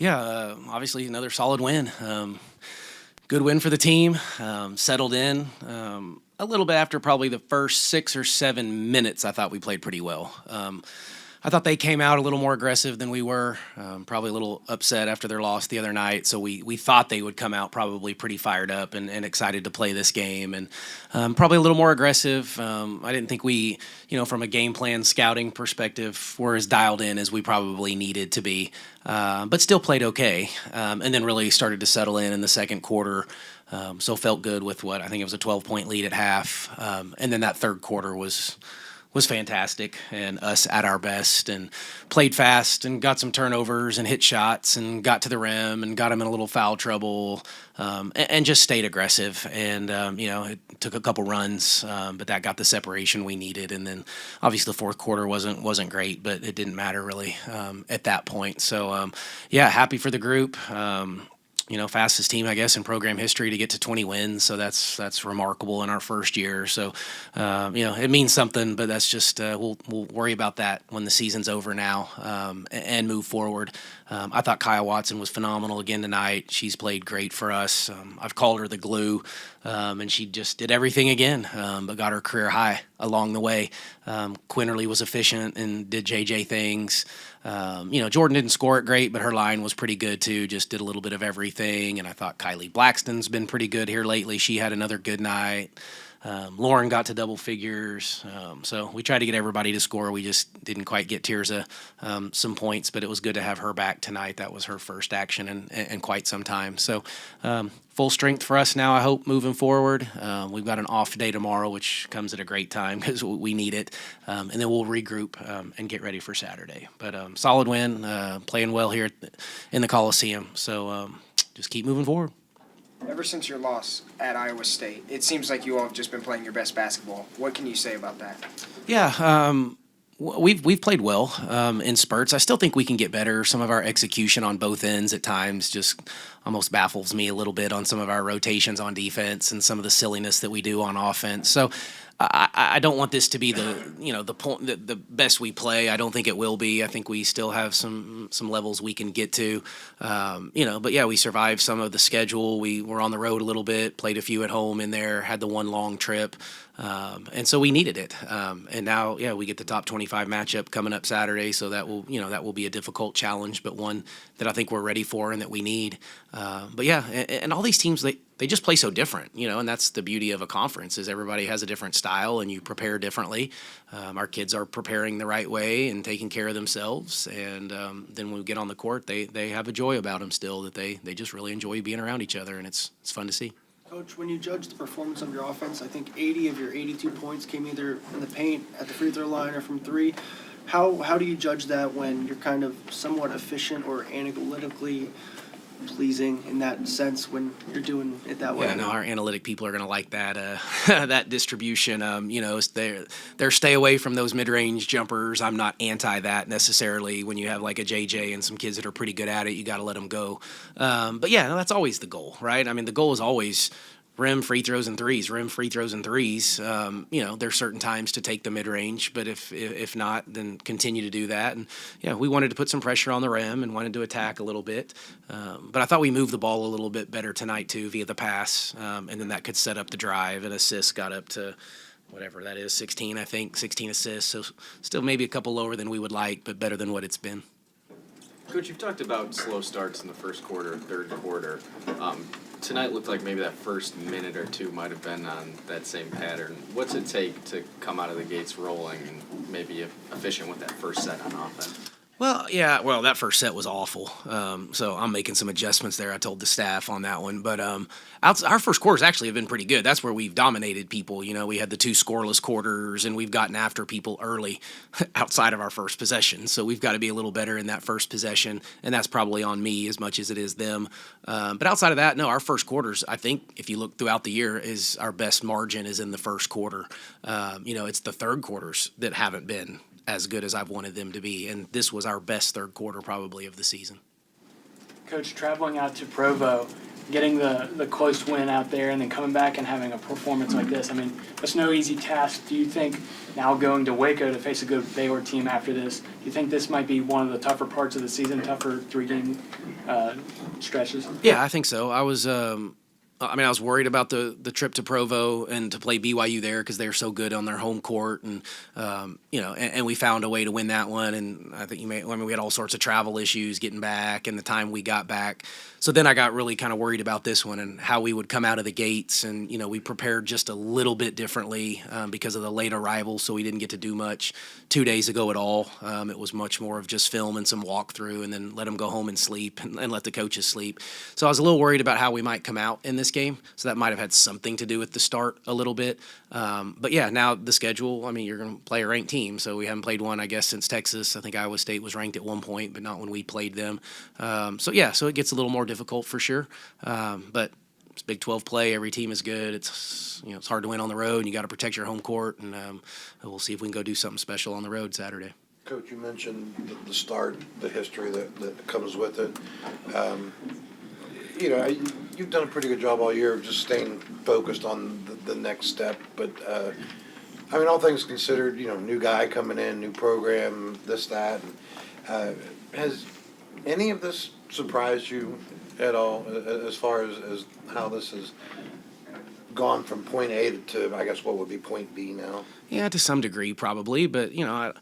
Yeah, obviously another solid win. Good win for the team. Settled in. A little bit after probably the first 6 or 7 minutes, I thought we played pretty well. I thought they came out a little more aggressive than we were. Probably a little upset after their loss the other night. So we thought they would come out probably pretty fired up and excited to play this game, and probably a little more aggressive. I didn't think we, from a game plan scouting perspective, were as dialed in as we probably needed to be, but still played okay. And then really started to settle in the second quarter. So felt good with what I think it was a 12-point lead at half. And then that third quarter was fantastic and us at our best, and played fast and got some turnovers and hit shots and got to the rim and got them in a little foul trouble, and just stayed aggressive. And, it took a couple runs, but that got the separation we needed. And then obviously the fourth quarter wasn't great, but it didn't matter really at that point. So, happy for the group. Fastest team, I guess, in program history to get to 20 wins. So that's remarkable in our first year. So, it means something, but that's just, we'll worry about that when the season's over now, and move forward. I thought Kyle Watson was phenomenal again tonight. She's played great for us. I've called her the glue, and she just did everything again, but got her career high along the way. Quinterly was efficient and did JJ things. Jordan didn't score it great, but her line was pretty good too. Just did a little bit of everything. And I thought Kylie Blackston's been pretty good here lately. She had another good night. Lauren got to double figures. So we tried to get everybody to score. We just didn't quite get Tirza some points, but it was good to have her back tonight. That was her first action in quite some time. So full strength for us now, I hope, moving forward. We've got an off day tomorrow, which comes at a great time because we need it. And then we'll regroup and get ready for Saturday. But solid win, playing well here in the Coliseum. So just keep moving forward. Ever since your loss at Iowa State, it seems like you all have just been playing your best basketball. What can you say about that? Yeah, we've played well in spurts. I still think we can get better. Some of our execution on both ends at times just almost baffles me a little bit on some of our rotations on defense and some of the silliness that we do on offense. So I don't want this to be the point, the best we play. I don't think it will be. I think we still have some levels we can get to, But yeah, we survived some of the schedule. We were on the road a little bit, played a few at home in there, had the one long trip, and so we needed it. And now, we get the top 25 matchup coming up Saturday, so that will be a difficult challenge, but one that I think we're ready for and that we need. But yeah, and all these teams they just play so different, and that's the beauty of a conference is everybody has a different style and you prepare differently. Our kids are preparing the right way and taking care of themselves, and then when we get on the court, they have a joy about them still that they just really enjoy being around each other, and it's fun to see. Coach, when you judge the performance of your offense, I think 80 of your 82 points came either in the paint, at the free throw line, or from three. How do you judge that when you're kind of somewhat efficient or analytically pleasing in that sense when you're doing it that way? Yeah, no, our analytic people are going to like that that distribution. They're stay away from those mid-range jumpers. I'm not anti that necessarily. When you have like a JJ and some kids that are pretty good at it, you got to let them go. But yeah, no, that's always the goal, right? I mean, the goal is always rim, free throws, and threes. There's certain times to take the mid-range, but if not, then continue to do that. And, we wanted to put some pressure on the rim and wanted to attack a little bit. But I thought we moved the ball a little bit better tonight, too, via the pass, and then that could set up the drive, and assists got up to whatever that is, 16, I think, 16 assists. So still maybe a couple lower than we would like, but better than what it's been. Coach, you've talked about slow starts in the first quarter, third quarter. Tonight looked like maybe that first minute or two might have been on that same pattern. What's it take to come out of the gates rolling and maybe efficient with that first set on offense? Well, that first set was awful. So I'm making some adjustments there. I told the staff on that one. But our first quarters actually have been pretty good. That's where we've dominated people. We had the 2 scoreless quarters, and we've gotten after people early outside of our first possession. So we've got to be a little better in that first possession, and that's probably on me as much as it is them. But outside of that, no, our first quarters, I think, if you look throughout the year, is our best margin is in the first quarter. It's the third quarters that haven't been as good as I've wanted them to be, and this was our best third quarter probably of the season. Coach, traveling out to Provo, getting the close win out there and then coming back and having a performance like this. I mean, it's no easy task. Do you think now going to Waco to face a good Baylor team after this, do you think this might be one of the tougher parts of the season, tougher 3-game stretches? Yeah, I think so. I was worried about the trip to Provo and to play BYU there because they're so good on their home court, and and we found a way to win that one. And I think we had all sorts of travel issues getting back and the time we got back. So then I got really kind of worried about this one and how we would come out of the gates. And, we prepared just a little bit differently because of the late arrival, so we didn't get to do much 2 days ago at all. It was much more of just film and some walkthrough and then let them go home and sleep and let the coaches sleep. So I was a little worried about how we might come out in this game. So that might have had something to do with the start a little bit. But yeah, now the schedule, you're going to play a ranked team. So we haven't played one, I guess, since Texas. I think Iowa State was ranked at one point, but not when we played them. So it gets a little more difficult for sure. But it's Big 12 play. Every team is good. It's it's hard to win on the road, and you got to protect your home court. And we'll see if we can go do something special on the road Saturday. Coach, you mentioned the start, the history that comes with it. You've done a pretty good job all year of just staying focused on the next step. But, all things considered, new guy coming in, new program, this, that. Has any of this surprised you at all as far as how this has gone from point A to, I guess, what would be point B now? Yeah, to some degree, probably. But, I'm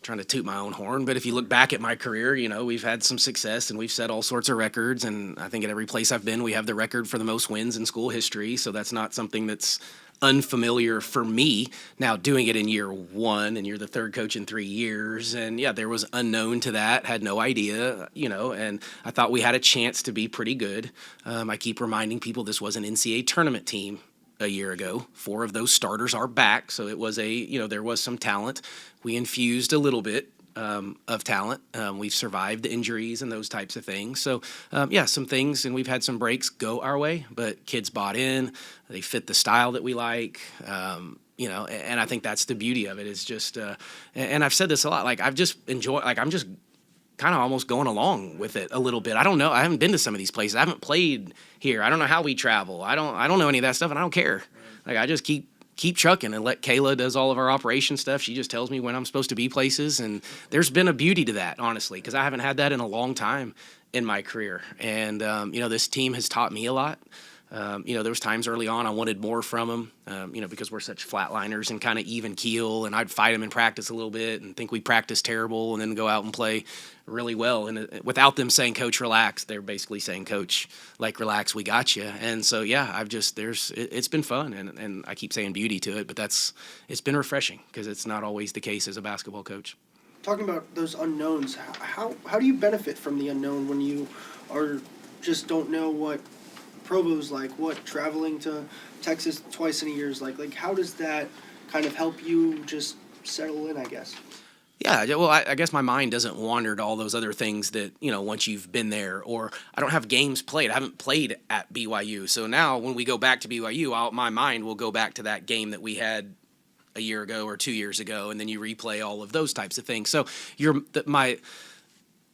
trying to toot my own horn, but if you look back at my career, we've had some success and we've set all sorts of records. And I think at every place I've been, we have the record for the most wins in school history. So that's not something that's unfamiliar for me. Now, doing it in year one, and you're the third coach in 3 years, and yeah, there was unknown to that, had no idea, and I thought we had a chance to be pretty good. I keep reminding people this was an NCAA tournament team a year ago. 4 of those starters are back, so it was there was some talent. We infused a little bit of talent. We've survived the injuries and those types of things. So, some things, and we've had some breaks go our way, but kids bought in. They fit the style that we like, and I think that's the beauty of it is just, and I've said this a lot, I've just enjoyed, I'm just kind of almost going along with it a little bit. I don't know. I haven't been to some of these places. I haven't played here. I don't know how we travel. I don't know any of that stuff, and I don't care. I just keep trucking and let Kayla does all of our operation stuff. She just tells me when I'm supposed to be places, and there's been a beauty to that, honestly, because I haven't had that in a long time in my career. And, this team has taught me a lot. There was times early on I wanted more from them, because we're such flatliners and kind of even keel, and I'd fight them in practice a little bit and think we practice terrible and then go out and play really well. And without them saying, Coach, relax, they're basically saying, Coach, relax, we got you. And so, yeah, it's been fun, and I keep saying beauty to it, but it's been refreshing because it's not always the case as a basketball coach. Talking about those unknowns, how do you benefit from the unknown when you just don't know what Provo's like, what traveling to Texas twice in a year is like? How does that kind of help you just settle in, I guess? Yeah, well, I guess my mind doesn't wander to all those other things that, once you've been there, or I don't have games played. I haven't played at BYU. So now when we go back to BYU, my mind will go back to that game that we had a year ago or 2 years ago, and then you replay all of those types of things. So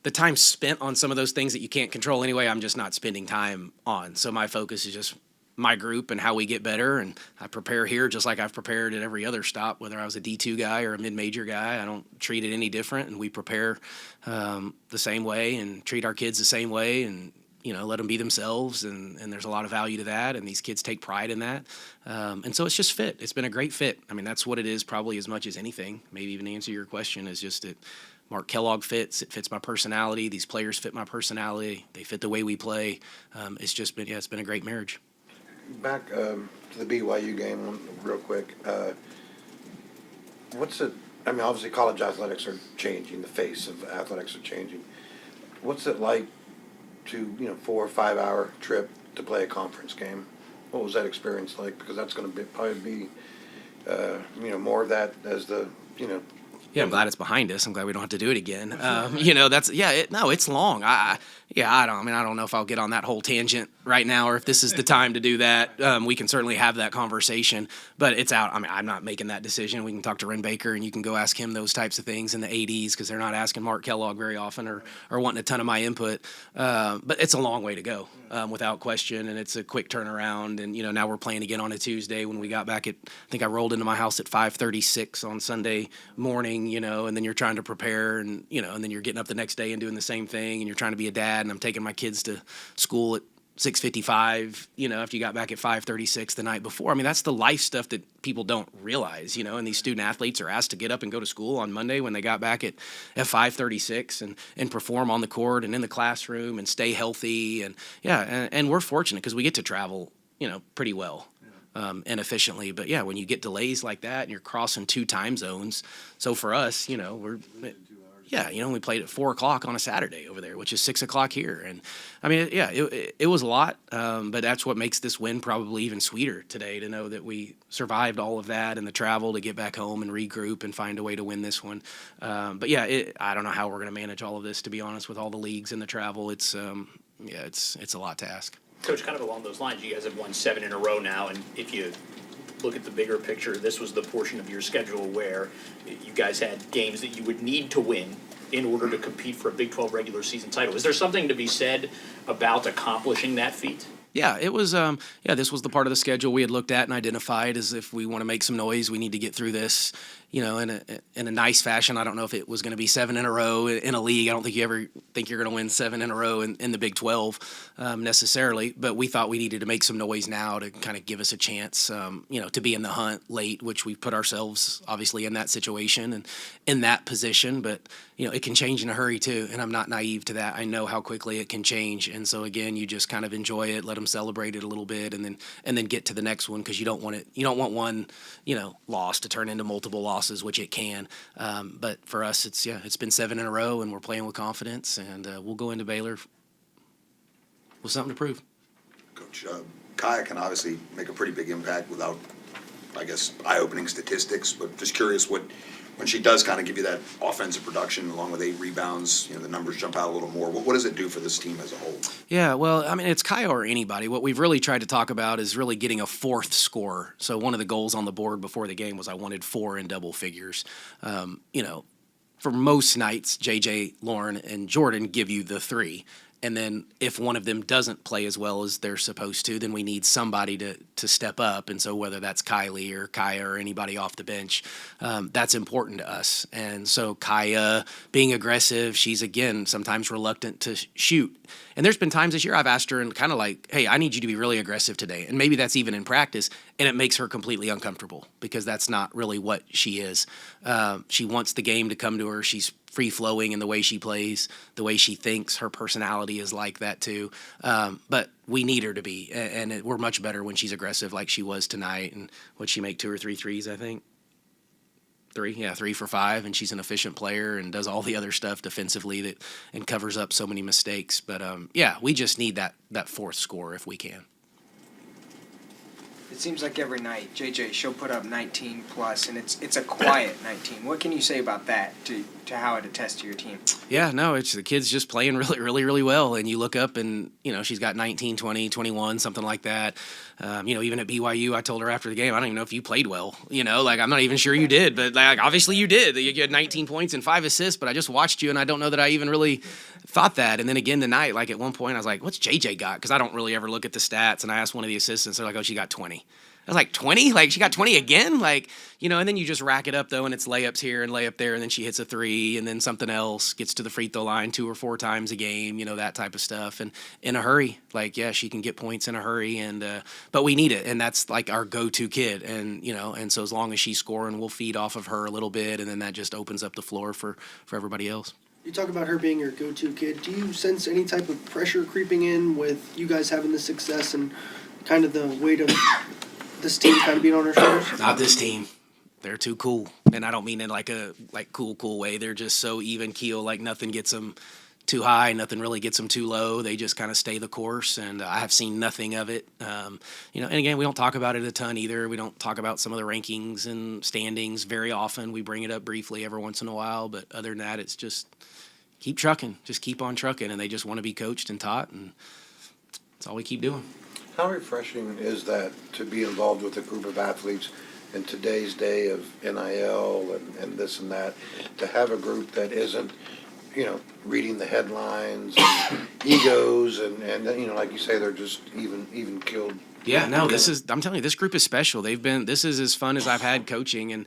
the time spent on some of those things that you can't control anyway, I'm just not spending time on. So my focus is just my group and how we get better. And I prepare here just like I've prepared at every other stop, whether I was a D2 guy or a mid-major guy. I don't treat it any different. And we prepare the same way and treat our kids the same way, and, let them be themselves. And there's a lot of value to that. And these kids take pride in that. And so it's just fit. It's been a great fit. That's what it is probably as much as anything. Maybe even to answer your question is just that Mark Kellogg fits. It fits my personality. These players fit my personality. They fit the way we play. It's been a great marriage. Back to the BYU game real quick. Obviously college athletics are changing. The face of athletics are changing. What's it like to, 4 or 5 hour trip to play a conference game? What was that experience like? Because that's going to probably be, more of that as the, Yeah, I'm glad it's behind us. I'm glad we don't have to do it again. It's long. I don't know if I'll get on that whole tangent right now, or if this is the time to do that, we can certainly have that conversation. But it's out. I mean, I'm not making that decision. We can talk to Ren Baker, and you can go ask him those types of things in the ADs, because they're not asking Mark Kellogg very often, or wanting a ton of my input. But it's a long way to go, without question, and it's a quick turnaround. And now we're playing again on a Tuesday. When we got back I think I rolled into my house at 5:36 on Sunday morning. And then you're trying to prepare, and and then you're getting up the next day and doing the same thing, and you're trying to be a dad. And I'm taking my kids to school at 6:55, after you got back at 5:36 the night before. I mean, that's the life stuff that people don't realize, and these student athletes are asked to get up and go to school on Monday when they got back at 5:36 and perform on the court and in the classroom and stay healthy. And we're fortunate because we get to travel, pretty well. And efficiently. But when you get delays like that and you're crossing 2 time zones. So for us, we played at 4:00 on a Saturday over there, which is 6:00 here. And I mean, it was a lot. But that's what makes this win probably even sweeter today, to know that we survived all of that and the travel to get back home and regroup and find a way to win this one. But I don't know how we're going to manage all of this, to be honest, with all the leagues and the travel. It's a lot to ask. Coach, kind of along those lines, you guys have won 7 in a row now, and if you look at the bigger picture, this was the portion of your schedule where you guys had games that you would need to win in order to compete for a Big 12 regular season title. Is there something to be said about accomplishing that feat? Yeah, it was. This was the part of the schedule we had looked at and identified as, if we want to make some noise, we need to get through this, in a nice fashion. I don't know if it was going to be 7 in a row in a league. I don't think you ever think you're going to win 7 in a row in the Big 12 necessarily. But we thought we needed to make some noise now to kind of give us a chance, to be in the hunt late, which we put ourselves obviously in that situation and in that position. But it can change in a hurry too, and I'm not naive to that. I know how quickly it can change, and so again, you just kind of enjoy it, let them celebrate it a little bit, and then get to the next one, because you don't want one loss to turn into multiple losses, which it can. But for us, it's been 7 in a row, and we're playing with confidence, and we'll go into Baylor with something to prove. Coach, Kaya can obviously make a pretty big impact without, I guess, eye-opening statistics, but just curious when she does kind of give you that offensive production along with 8 rebounds, the numbers jump out a little more. What does it do for this team as a whole? Yeah, well, I mean, it's Kaya or anybody. What we've really tried to talk about is really getting a 4th scorer. So one of the goals on the board before the game was I wanted 4 in double figures. For most nights, JJ, Lauren, and Jordan give you the 3. And then if one of them doesn't play as well as they're supposed to, then we need somebody to step up. And so whether that's Kylie or Kaya or anybody off the bench, that's important to us. And so Kaya being aggressive, she's, again, sometimes reluctant to shoot. And there's been times this year I've asked her and kind of like, hey, I need you to be really aggressive today. And maybe that's even in practice. And it makes her completely uncomfortable, because that's not really what she is. She wants the game to come to her. She's free-flowing in the way she plays, the way she thinks. Her personality is like that too. But we need her to be. And we're much better when she's aggressive like she was tonight. And what'd she make, 2 or 3 threes, I think? 3? Yeah, 3 for 5. And she's an efficient player and does all the other stuff defensively and covers up so many mistakes. But, we just need that 4th scorer if we can. It seems like every night, JJ, she'll put up 19 plus, and it's a quiet 19. What can you say about that to how it attests to your team? Yeah, no, it's the kids just playing really, really, really well. And you look up and, she's got 19, 20, 21, something like that. Even at BYU, I told her after the game, I don't even know if you played well. I'm not even sure you did, but obviously you did. You had 19 points and 5 assists, but I just watched you, and I don't know that I even really thought that. And then again tonight, at one point, I was like, what's JJ got? Because I don't really ever look at the stats. And I asked one of the assistants, they're like, oh, she got 20. I was like, 20? She got 20 again? And then you just rack it up, though, and it's layups here and layup there, and then she hits a 3, and then something else, gets to the free throw line 2 or 4 times a game, that type of stuff. And in a hurry, she can get points in a hurry, and but we need it, and that's, our go-to kid. And, and so as long as she's scoring, we'll feed off of her a little bit, and then that just opens up the floor for everybody else. You talk about her being your go-to kid. Do you sense any type of pressure creeping in with you guys having the success and kind of the weight of this team kind of being on her shoulders? Not this team. They're too cool. And I don't mean in a cool way. They're just so even keel, nothing gets them too high, nothing really gets them too low. They just kind of stay the course, and I have seen nothing of it. And again, we don't talk about it a ton either. We don't talk about some of the rankings and standings very often. We bring it up briefly every once in a while, but other than that, it's just keep trucking. Just keep on trucking, and they just want to be coached and taught, and that's all we keep doing. How refreshing is that to be involved with a group of athletes in today's day of NIL and this and that, to have a group that isn't, reading the headlines, and egos, and like you say, they're just even killed. Yeah, no, I'm telling you, this group is special. This is as fun as I've had coaching, and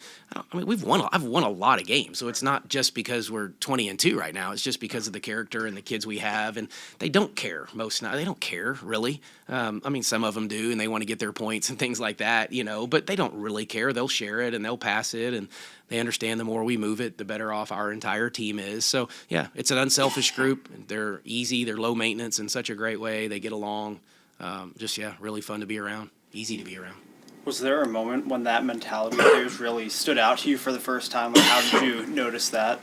I've won a lot of games. So it's not just because we're 20-2 right now. It's just because of the character and the kids we have, and they don't care. They don't care really. Some of them do, and they want to get their points and things like that, but they don't really care. They'll share it and they'll pass it, and they understand the more we move it, the better off our entire team is. So yeah, it's an unselfish group. They're easy. They're low maintenance in such a great way. They get along. Really fun to be around, easy to be around. Was there a moment when that mentality of theirs really stood out to you for the first time? Like, how did you notice that?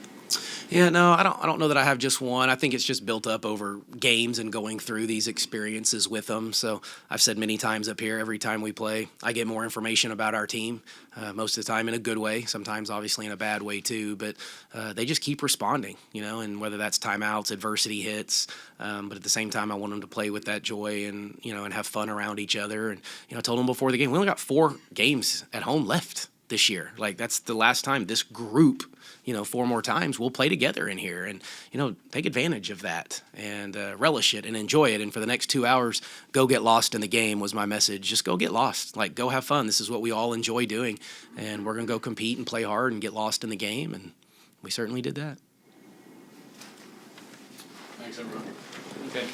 Yeah, no, I don't know that I have just one. I think it's just built up over games and going through these experiences with them. So I've said many times up here, every time we play, I get more information about our team, most of the time in a good way, sometimes obviously in a bad way too, but they just keep responding, and whether that's timeouts, adversity hits, but at the same time I want them to play with that joy and, and have fun around each other. And, I told them before the game, we only got 4 games at home left this year. Like, that's the last time this group, 4 more times we'll play together in here, and take advantage of that and relish it and enjoy it. And for the next 2 hours, go get lost in the game was my message. Just go get lost, like, go have fun. This is what we all enjoy doing, and we're gonna go compete and play hard and get lost in the game, and we certainly did that. Thanks, everyone. Okay.